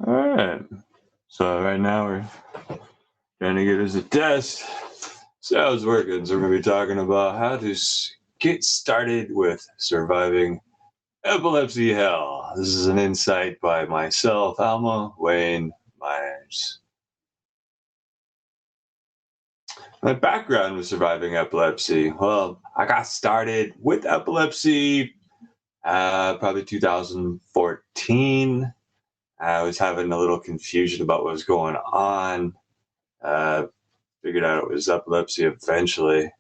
All right. So right now we're trying to get us a test. So I was working. So we're going to be talking about how to get started with surviving epilepsy hell. This is an insight by myself, Alma Wayne Myers. My background with surviving epilepsy. Well, I got started with epilepsy probably 2014. I was having a little confusion about what was going on. Figured out it was epilepsy eventually.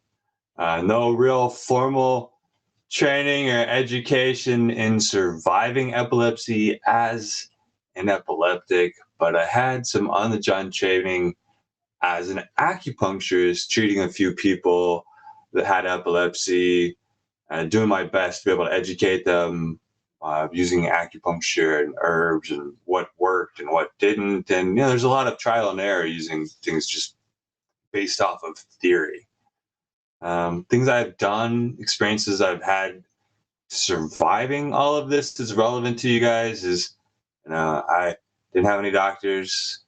No real formal training or education in surviving epilepsy as an epileptic, but I had some on the job training as an acupuncturist, treating a few people that had epilepsy, doing my best to be able to educate them using acupuncture and herbs and what worked and what didn't. And there's a lot of trial and error using things just based off of theory. Things I've done, experiences I've had surviving all of this is relevant to you guys is, I didn't have any doctors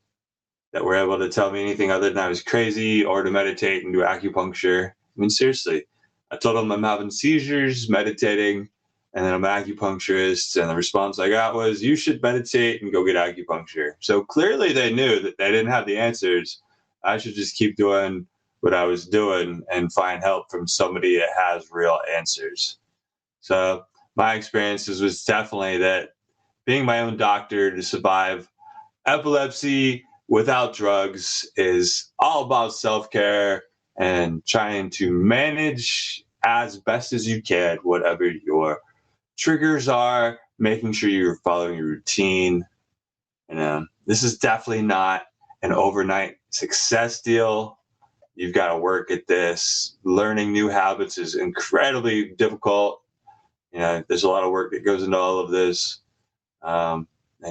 that were able to tell me anything other than I was crazy or to meditate and do acupuncture. I mean, seriously, I told them I'm having seizures, meditating, and then I'm an acupuncturist. And the response I got was, you should meditate and go get acupuncture. So clearly they knew that they didn't have the answers. I should just keep doing what I was doing and find help from somebody that has real answers. So my experiences was definitely that being my own doctor to survive epilepsy without drugs is all about self-care and trying to manage as best as you can whatever your triggers are, making sure you're following your routine. This is definitely not an overnight success deal. You've got to work at this. Learning new habits is incredibly difficult. There's a lot of work that goes into all of this. And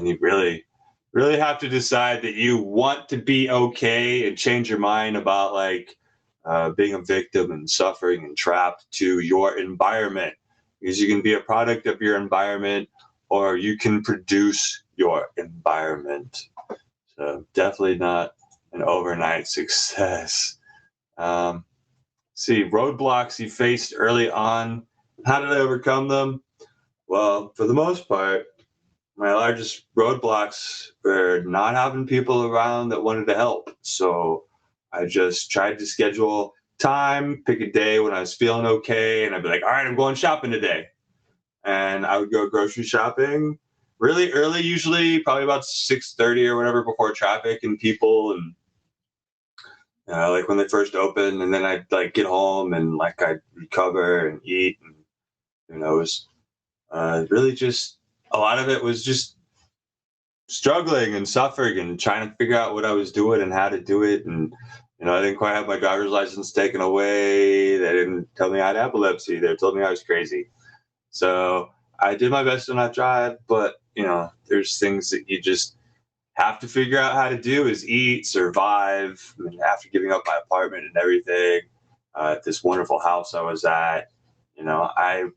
you really have to decide that you want to be okay and change your mind about being a victim and suffering and trapped to your environment, because you can be a product of your environment or you can produce your environment. So definitely not an overnight success. Roadblocks you faced early on. How did I overcome them? Well, for the most part, my largest roadblocks were not having people around that wanted to help. So I just tried to schedule time, pick a day when I was feeling okay, and I'd be like, all right, I'm going shopping today. And I would go grocery shopping really early, usually probably about 6:30 or whatever, before traffic and people, and like when they first opened. And then I'd get home and I'd recover and eat, and it was really just a lot of it was just struggling and suffering and trying to figure out what I was doing and how to do it. And I didn't quite have my driver's license taken away. They didn't tell me I had epilepsy. They told me I was crazy. So I did my best to not drive, but there's things that you just have to figure out how to do: is eat, survive. I mean, after giving up my apartment and everything, this wonderful house I was at, I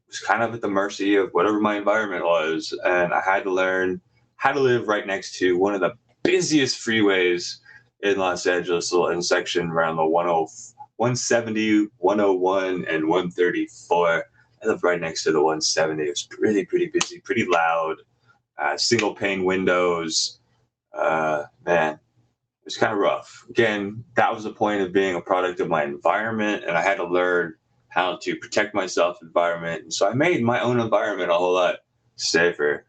was kind of at the mercy of whatever my environment was, and I had to learn how to live right next to one of the busiest freeways in Los Angeles, a little intersection around the 170, 101, and 134. I lived right next to the 170. It was pretty busy, pretty loud, single pane windows. Man, it was kind of rough. Again, that was the point of being a product of my environment, and I had to learn how to protect myself environment. And so I made my own environment a whole lot safer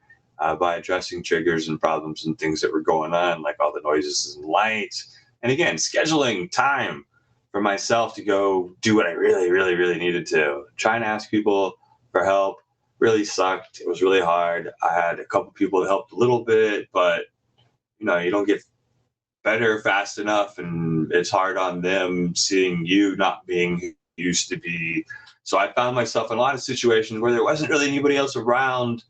by addressing triggers and problems and things that were going on, like all the noises and lights. And again, scheduling time for myself to go do what I really needed to. Trying to ask people for help really sucked. It was really hard. I had a couple people that helped a little bit, but you don't get better fast enough, and it's hard on them seeing you not being who you used to be. So I found myself in a lot of situations where there wasn't really anybody else around.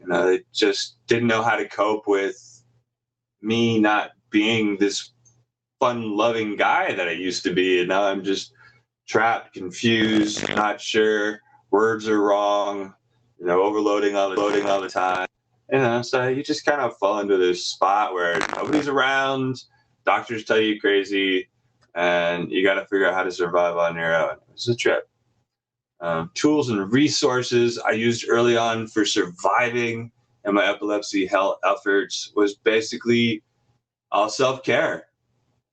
They just didn't know how to cope with me not being this fun-loving guy that I used to be, and now I'm just trapped, confused, not sure. Words are wrong, overloading all the time. So you just kind of fall into this spot where nobody's around, doctors tell you crazy, and you got to figure out how to survive on your own. It's a trip. Tools and resources I used early on for surviving in my epilepsy health efforts was basically all self-care.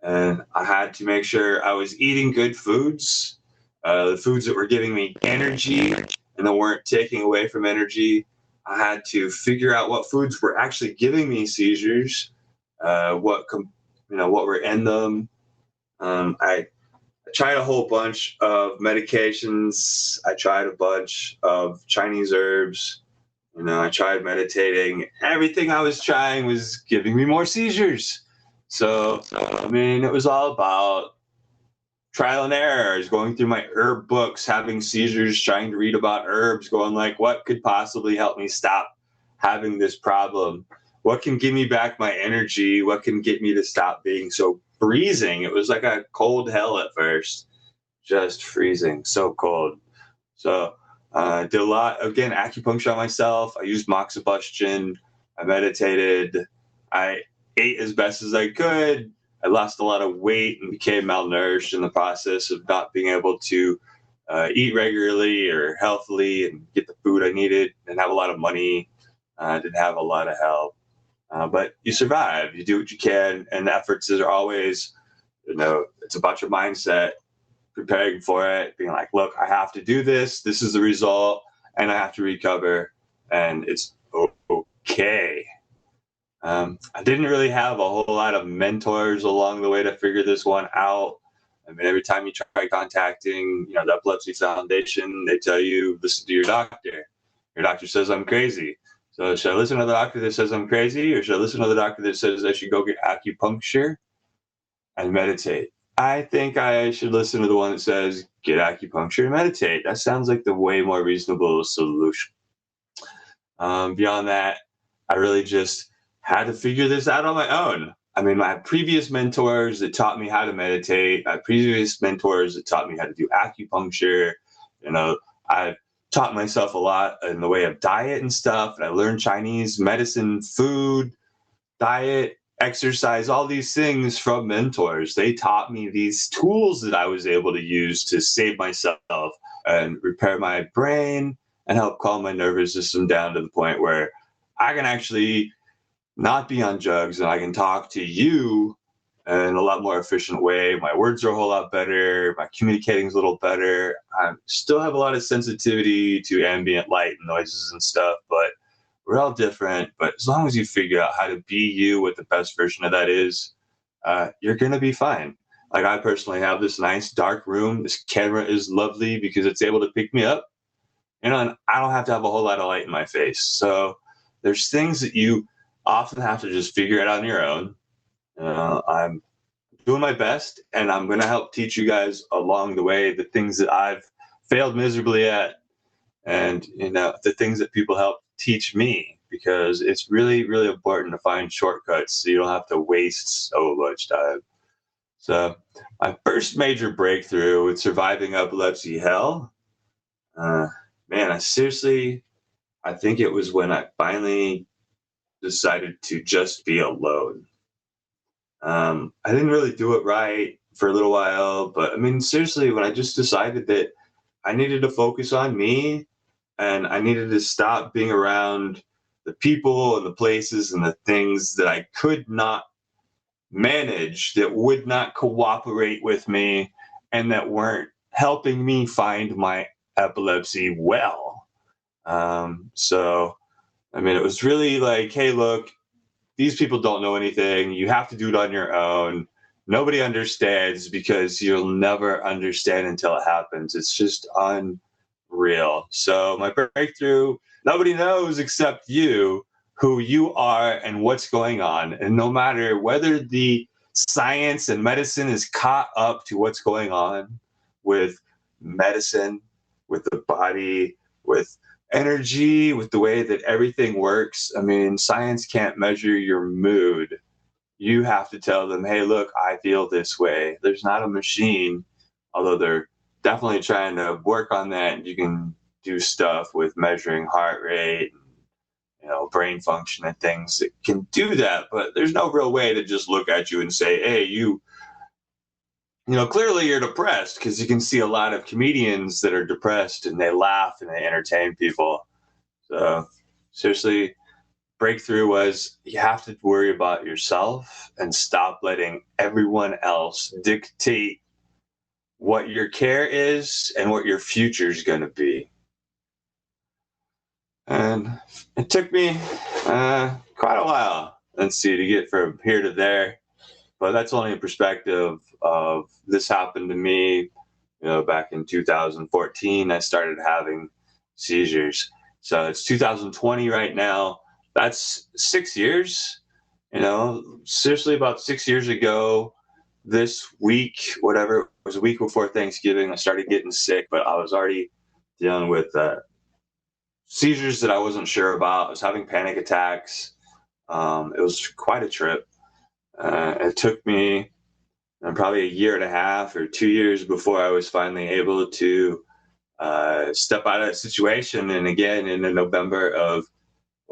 And I had to make sure I was eating good foods, the foods that were giving me energy and that weren't taking away from energy. I had to figure out what foods were actually giving me seizures, what were in them. I tried a whole bunch of medications. I tried a bunch of Chinese herbs. I tried meditating. Everything I was trying was giving me more seizures. So, it was all about trial and errors, going through my herb books, having seizures, trying to read about herbs, going like, what could possibly help me stop having this problem? What can give me back my energy? What can get me to stop being so freezing? It was like a cold hell at first, just freezing, so cold. So did a lot, again, acupuncture on myself. I used moxibustion. I meditated. I ate as best as I could. I lost a lot of weight and became malnourished in the process of not being able to eat regularly or healthily and get the food I needed. Didn't have a lot of money. Didn't have a lot of help. But you survive. You do what you can. And the efforts are always, it's about your mindset, preparing for it, being like, look, I have to do this. This is the result. And I have to recover. And it's okay. I didn't really have a whole lot of mentors along the way to figure this one out. Every time you try contacting, the Epilepsy Foundation, they tell you, listen to your doctor. Your doctor says I'm crazy. So should I listen to the doctor that says I'm crazy, or should I listen to the doctor that says I should go get acupuncture and meditate? I think I should listen to the one that says get acupuncture and meditate. That sounds like the way more reasonable solution. Beyond that, I really just had to figure this out on my own. My previous mentors that taught me how to meditate, my previous mentors that taught me how to do acupuncture, I've taught myself a lot in the way of diet and stuff. And I learned Chinese medicine, food, diet, exercise, all these things from mentors. They taught me these tools that I was able to use to save myself and repair my brain and help calm my nervous system down to the point where I can actually not be on drugs and I can talk to you in a lot more efficient way. My words are a whole lot better. My communicating is a little better. I still have a lot of sensitivity to ambient light and noises and stuff, but we're all different. But as long as you figure out how to be you, what the best version of that is, you're going to be fine. Like, I personally have this nice dark room. This camera is lovely because it's able to pick me up, and I don't have to have a whole lot of light in my face. So there's things that you often have to just figure it out on your own. I'm doing my best, and I'm going to help teach you guys along the way the things that I've failed miserably at, and the things that people help teach me, because it's really, really important to find shortcuts so you don't have to waste so much time. So my first major breakthrough with Surviving Epilepsy Hell, I think it was when I finally decided to just be alone. I didn't really do it right for a little while, but seriously, when I just decided that I needed to focus on me and I needed to stop being around the people and the places and the things that I could not manage, that would not cooperate with me, and that weren't helping me find my epilepsy well. It was really like, hey, look, these people don't know anything. You have to do it on your own. Nobody understands because you'll never understand until it happens. It's just unreal. So my breakthrough, nobody knows except you who you are and what's going on. And no matter whether the science and medicine is caught up to what's going on with medicine, with the body, with energy, with the way that everything works. Science can't measure your mood. You have to tell them, hey, look, I feel this way. There's not a machine, although they're definitely trying to work on that. You can do stuff with measuring heart rate brain function and things that can do that. But there's no real way to just look at you and say, hey, clearly you're depressed, because you can see a lot of comedians that are depressed and they laugh and they entertain people. So seriously, breakthrough was you have to worry about yourself and stop letting everyone else dictate what your care is and what your future is going to be. And it took me quite a while, to get from here to there. But that's only a perspective of this happened to me, back in 2014. I started having seizures. So it's 2020 right now. That's 6 years, seriously, about 6 years ago. This week, whatever, it was a week before Thanksgiving, I started getting sick, but I was already dealing with seizures that I wasn't sure about. I was having panic attacks. It was quite a trip. It took me probably a year and a half or 2 years before I was finally able to step out of that situation. And again, in the November of,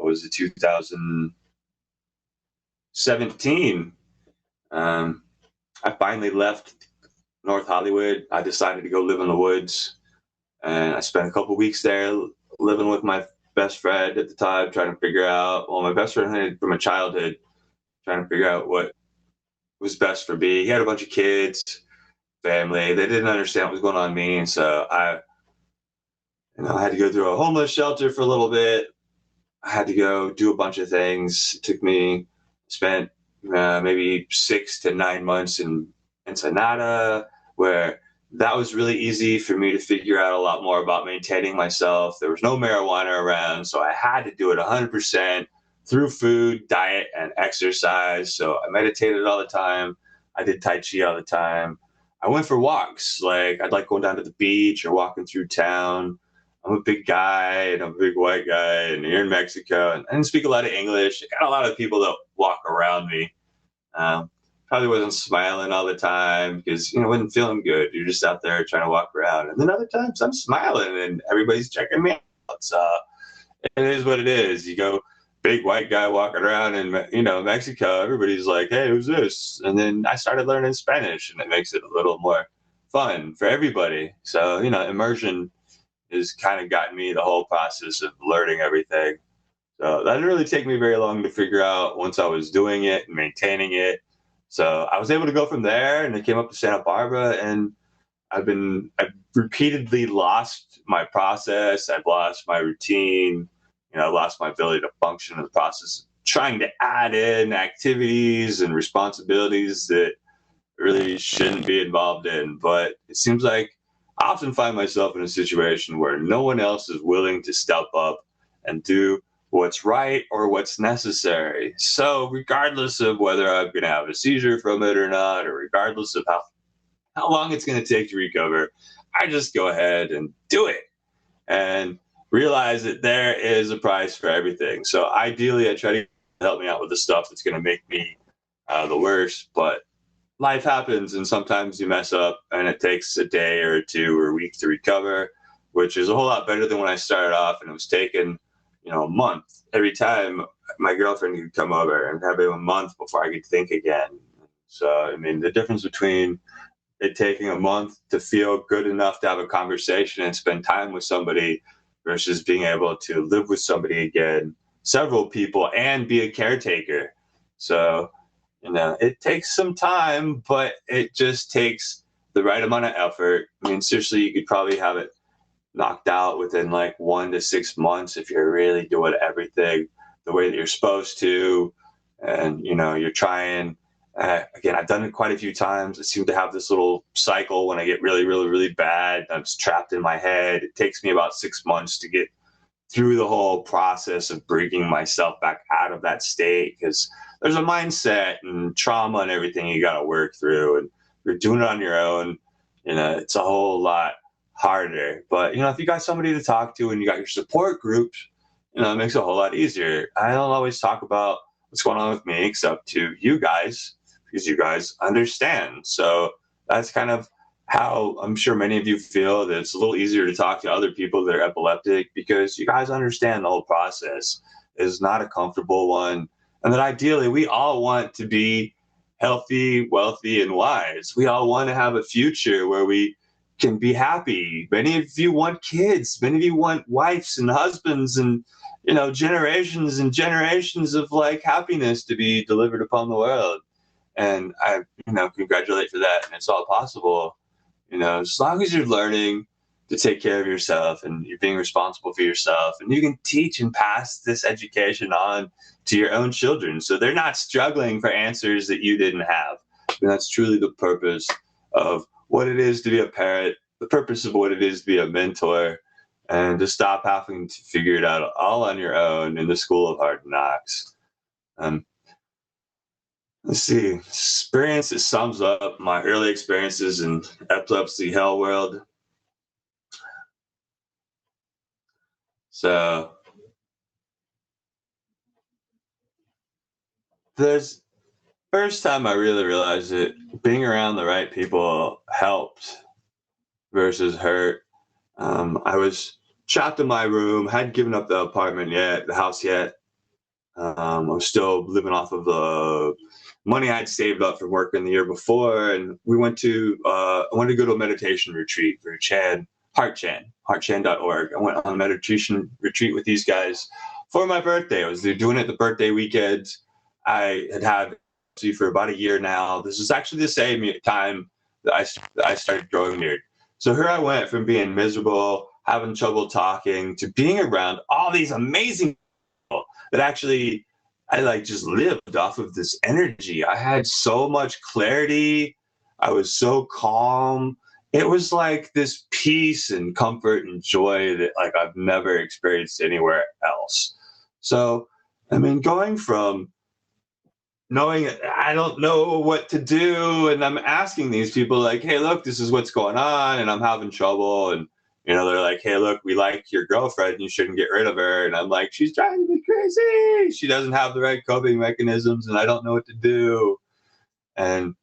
2017, I finally left North Hollywood. I decided to go live in the woods, and I spent a couple weeks there living with my best friend at the time, trying to figure out, my best friend from my childhood, trying to figure out what was best for me. He had a bunch of kids, family. They didn't understand what was going on with me, and so I had to go through a homeless shelter for a little bit. I had to go do a bunch of things. It took me, spent maybe 6 to 9 months in Ensenada, where that was really easy for me to figure out a lot more about maintaining myself. There was no marijuana around, so I had to do it 100% through food, diet, and exercise. So I meditated all the time. I did Tai Chi all the time. I went for walks. Like, I'd like going down to the beach or walking through town. I'm a big guy, and I'm a big white guy, and you're in Mexico, and I didn't speak a lot of English. I got a lot of people that walk around me. Probably wasn't smiling all the time because, wasn't feeling good. You're just out there trying to walk around. And then other times I'm smiling and everybody's checking me out. So it is what it is. You go, big white guy walking around in, Mexico, everybody's like, hey, who's this? And then I started learning Spanish, and it makes it a little more fun for everybody. So, immersion has kind of gotten me the whole process of learning everything. So that didn't really take me very long to figure out once I was doing it and maintaining it. So I was able to go from there, and I came up to Santa Barbara, and I've repeatedly lost my process. I've lost my routine. I lost my ability to function in the process, trying to add in activities and responsibilities that really shouldn't be involved in. But it seems like I often find myself in a situation where no one else is willing to step up and do what's right or what's necessary. So regardless of whether I'm going to have a seizure from it or not, or regardless of how long it's going to take to recover, I just go ahead and do it and realize that there is a price for everything. So ideally, I try to help me out with the stuff that's going to make me the worst, but life happens, and sometimes you mess up and it takes a day or two or a week to recover, which is a whole lot better than when I started off and it was taking, a month. Every time my girlfriend could come over and have it a month before I could think again. So, the difference between it taking a month to feel good enough to have a conversation and spend time with somebody versus being able to live with somebody again, several people, and be a caretaker. So, it takes some time, but it just takes the right amount of effort. Seriously, you could probably have it knocked out within like 1 to 6 months if you're really doing everything the way that you're supposed to. And, you're trying. Again, I've done it quite a few times. I seem to have this little cycle when I get really, really, really bad. I'm just trapped in my head. It takes me about 6 months to get through the whole process of bringing myself back out of that state, because there's a mindset and trauma and everything you got to work through, and if you're doing it on your own, it's a whole lot harder. But if you got somebody to talk to and you got your support groups, it makes it a whole lot easier. I don't always talk about what's going on with me except to you guys, because you guys understand. So that's kind of how I'm sure many of you feel, that it's a little easier to talk to other people that are epileptic because you guys understand the whole process. is not a comfortable one, and that ideally we all want to be healthy, wealthy, and wise. We all want to have a future where we can be happy. Many of you want kids. Many of you want wives and husbands and, generations and generations of like happiness to be delivered upon the world. And I, congratulate for that. And it's all possible, as long as you're learning to take care of yourself and you're being responsible for yourself, and you can teach and pass this education on to your own children so they're not struggling for answers that you didn't have. And that's truly the purpose of what it is to be a parent, the purpose of what it is to be a mentor, and to stop having to figure it out all on your own in the school of hard knocks. Let's see, experience that sums up my early experiences in epilepsy hell world. So there's first time I really realized that being around the right people helped versus hurt. I was trapped in my room, hadn't given up the house yet. I was still living off of the money I'd saved up from working the year before, and I wanted to go to a meditation retreat for heartchan.org. I went on a meditation retreat with these guys for my birthday. They're doing it the birthday weekend. I had for about a year now. This is actually the same time that I started growing beard. So here I went from being miserable, having trouble talking, to being around all these amazing people that actually I just lived off of this energy. I had so much clarity. I was so calm. It was like this peace and comfort and joy that like I've never experienced anywhere else. So, going from knowing I don't know what to do, and I'm asking these people like, hey, look, this is what's going on, and I'm having trouble. And, they're like, hey, look, we like your girlfriend, and you shouldn't get rid of her. And I'm like, she's driving me crazy. She doesn't have the right coping mechanisms, and I don't know what to do. And,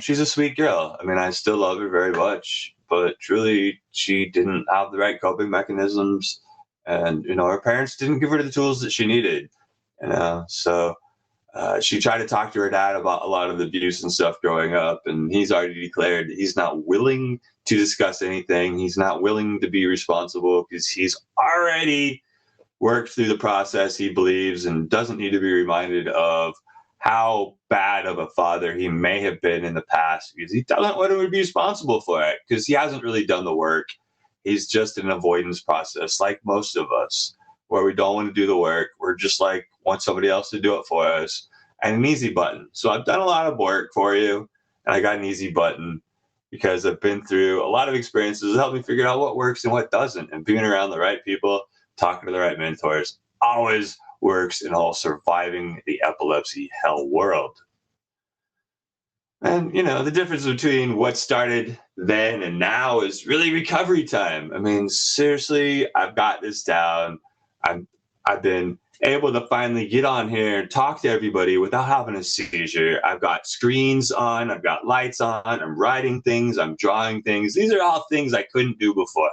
she's a sweet girl. I still love her very much, but truly she didn't have the right coping mechanisms. And, her parents didn't give her the tools that she needed, so she tried to talk to her dad about a lot of the abuse and stuff growing up, and he's already declared that he's not willing to discuss anything. He's not willing to be responsible because he's already worked through the process, he believes, and doesn't need to be reminded of how bad of a father he may have been in the past, because he doesn't want to be responsible for it because he hasn't really done the work. He's just in an avoidance process like most of us, where we don't want to do the work. We're just like want somebody else to do it for us, and an easy button. So I've done a lot of work for you, and I got an easy button because I've been through a lot of experiences that helped me figure out what works and what doesn't. And being around the right people, talking to the right mentors always works in all surviving the epilepsy hell world. And, the difference between what started then and now is really recovery time. Seriously, I've got this down. I've been able to finally get on here and talk to everybody without having a seizure. I've got screens on, I've got lights on, I'm writing things, I'm drawing things. These are all things I couldn't do before.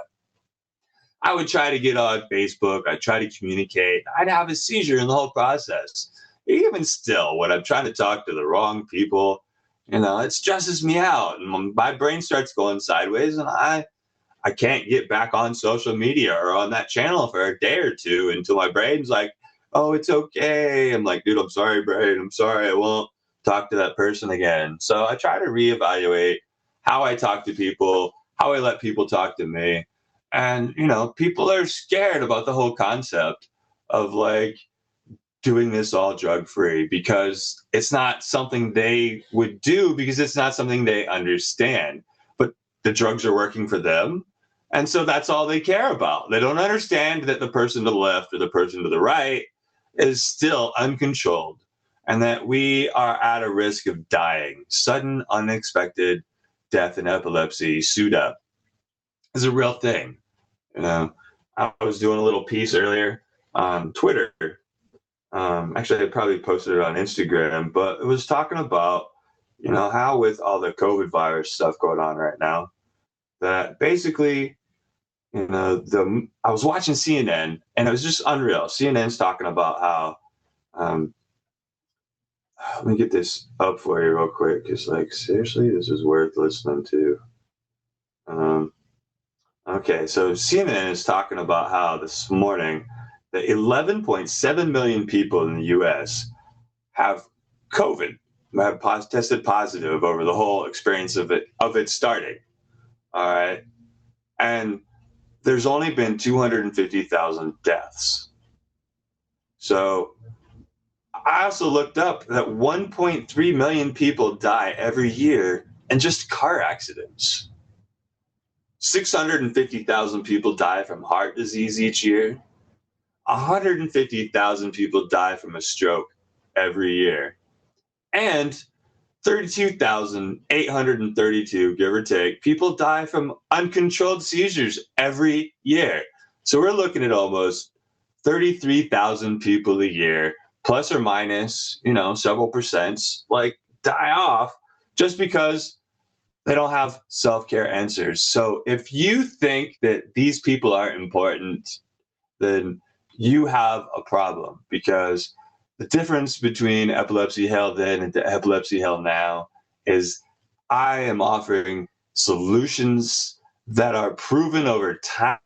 I would try to get on Facebook, I'd try to communicate, I'd have a seizure in the whole process. Even still, when I'm trying to talk to the wrong people, it stresses me out, and my brain starts going sideways, and I can't get back on social media or on that channel for a day or two until my brain's like, oh, it's okay. I'm like, dude, I'm sorry, brain. I'm sorry. I won't talk to that person again. So I try to reevaluate how I talk to people, how I let people talk to me. And, people are scared about the whole concept of like doing this all drug free because it's not something they would do, because it's not something they understand. But the drugs are working for them. And so that's all they care about. They don't understand that the person to the left or the person to the right is still uncontrolled, and that we are at a risk of dying. Sudden, unexpected death in epilepsy, SUDEP, is a real thing. I was doing a little piece earlier on Twitter. Actually, I probably posted it on Instagram, but it was talking about, how with all the COVID virus stuff going on right now, that basically, I was watching CNN, and it was just unreal. CNN's talking about how, let me get this up for you real quick, because like seriously, this is worth listening to. Um, okay, so CNN is talking about how this morning that 11.7 million people in the U.S. have COVID, have tested positive over the whole experience of it starting. All right, and there's only been 250,000 deaths. So I also looked up that 1.3 million people die every year in just car accidents. 650,000 people die from heart disease each year. 150,000 people die from a stroke every year. And 32,832, give or take, people die from uncontrolled seizures every year. So we're looking at almost 33,000 people a year, plus or minus, several percents, like die off just because they don't have self-care answers. So if you think that these people aren't important, then you have a problem, because the difference between Epilepsy Hell then and the Epilepsy Hell now is I am offering solutions that are proven over time.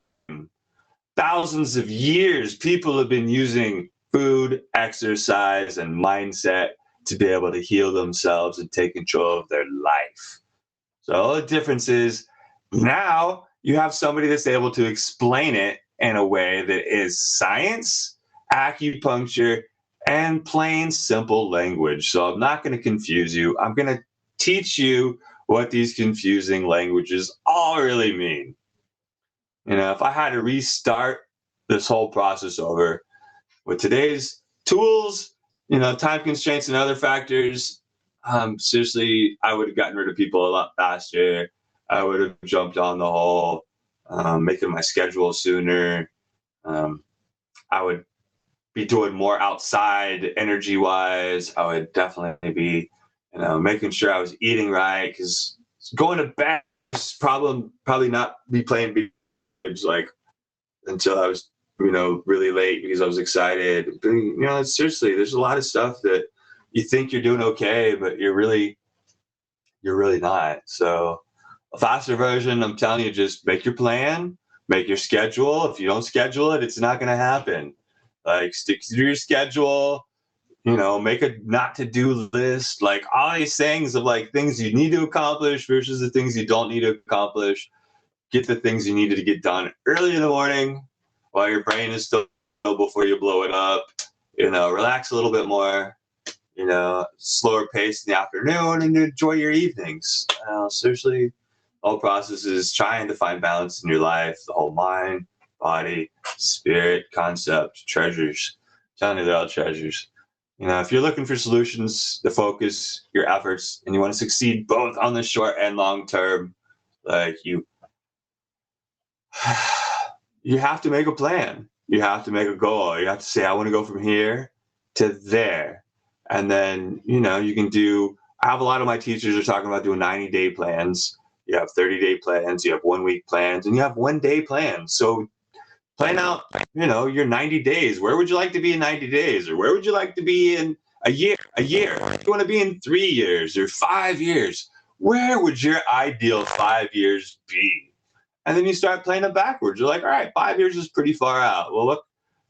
Thousands of years, people have been using food, exercise, and mindset to be able to heal themselves and take control of their life. So the difference is now you have somebody that's able to explain it in a way that is science, acupuncture, and plain simple language. So I'm not going to confuse you. I'm going to teach you what these confusing languages all really mean. If I had to restart this whole process over with today's tools, time constraints and other factors, seriously, I would have gotten rid of people a lot faster. I would have jumped on the whole making my schedule sooner. I would be doing more outside energy wise. I would definitely be, making sure I was eating right, because going to bed was probably not be playing video games like until I was, really late because I was excited. But, seriously, there's a lot of stuff that you think you're doing okay, but you're really not. So a faster version, I'm telling you, just make your plan, make your schedule. If you don't schedule it, it's not going to happen. Like, stick to your schedule, make a not to do list, like all these things of like things you need to accomplish versus the things you don't need to accomplish. Get the things you needed to get done early in the morning while your brain is still before you blow it up. Relax a little bit more, slower pace in the afternoon, and enjoy your evenings. Seriously, the whole process is trying to find balance in your life, the whole mind, body, spirit, concept, treasures. I'm telling you, they're all treasures. If you're looking for solutions to focus your efforts and you want to succeed both on the short and long term, like you have to make a plan. You have to make a goal. You have to say, I want to go from here to there. And then, you can I have a lot of my teachers are talking about doing 90-day plans. You have 30-day plans, you have 1-week plans, and you have 1-day plans. So plan out, your 90 days. Where would you like to be in 90 days? Or where would you like to be in a year? You want to be in 3 years or 5 years? Where would your ideal 5 years be? And then you start playing it backwards. You're like, all right, 5 years is pretty far out. Well, look,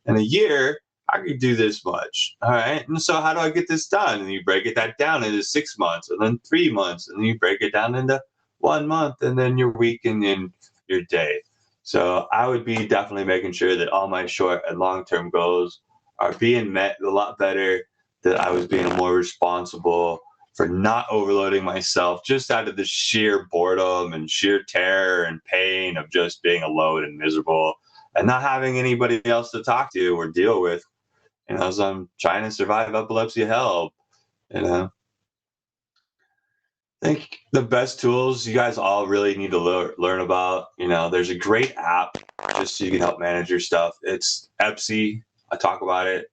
in a year, I could do this much. All right. And so how do I get this done? And you break that down into 6 months, and then 3 months, and then you break it down into 1 month, and then your week, and then your day. So I would be definitely making sure that all my short and long-term goals are being met a lot better, that I was being more responsible for not overloading myself just out of the sheer boredom and sheer terror and pain of just being alone and miserable and not having anybody else to talk to or deal with, as I'm trying to survive epilepsy hell. I think the best tools you guys all really need to learn about, there's a great app just so you can help manage your stuff. It's Epsy. I talk about it.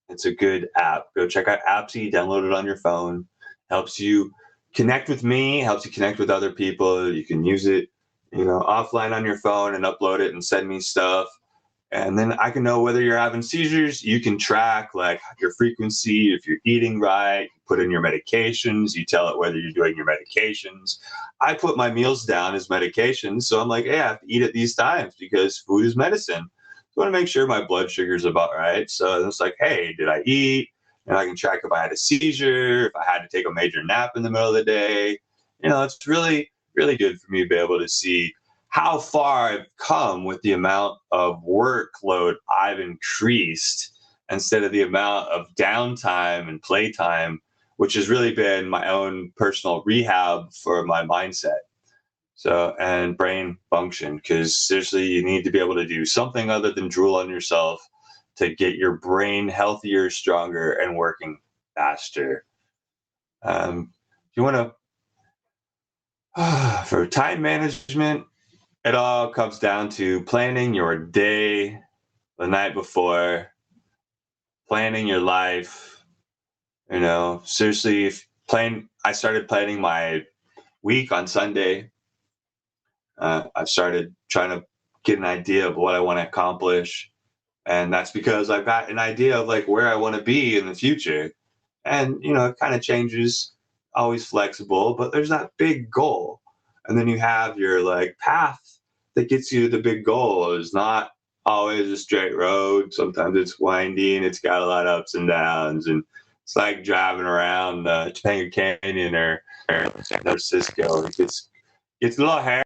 It's a good app. Go check out Epsy, download it on your phone. Helps you connect with me, helps you connect with other people. You can use it offline on your phone and upload it and send me stuff. And then I can know whether you're having seizures. You can track like your frequency, if you're eating right, put in your medications, you tell it whether you're doing your medications. I put my meals down as medications. So I'm like, hey, I have to eat at these times because food is medicine. So I want to make sure my blood sugar is about right. So it's like, hey, did I eat? And I can track if I had a seizure, if I had to take a major nap in the middle of the day. It's really, really good for me to be able to see how far I've come with the amount of workload I've increased instead of the amount of downtime and playtime, which has really been my own personal rehab for my mindset. So, and brain function, because seriously, you need to be able to do something other than drool on yourself to get your brain healthier, stronger, and working faster. You want to, for time management, it all comes down to planning your day the night before, planning your life. Seriously, I started planning my week on Sunday. I've started trying to get an idea of what I want to accomplish. And that's because I've got an idea of like where I want to be in the future. And, it kind of changes, always flexible, but there's that big goal. And then you have your like path that gets you to the big goal. It's not always a straight road. Sometimes it's windy and it's got a lot of ups and downs. And it's like driving around Topanga Canyon or San Francisco. It's a little hairy.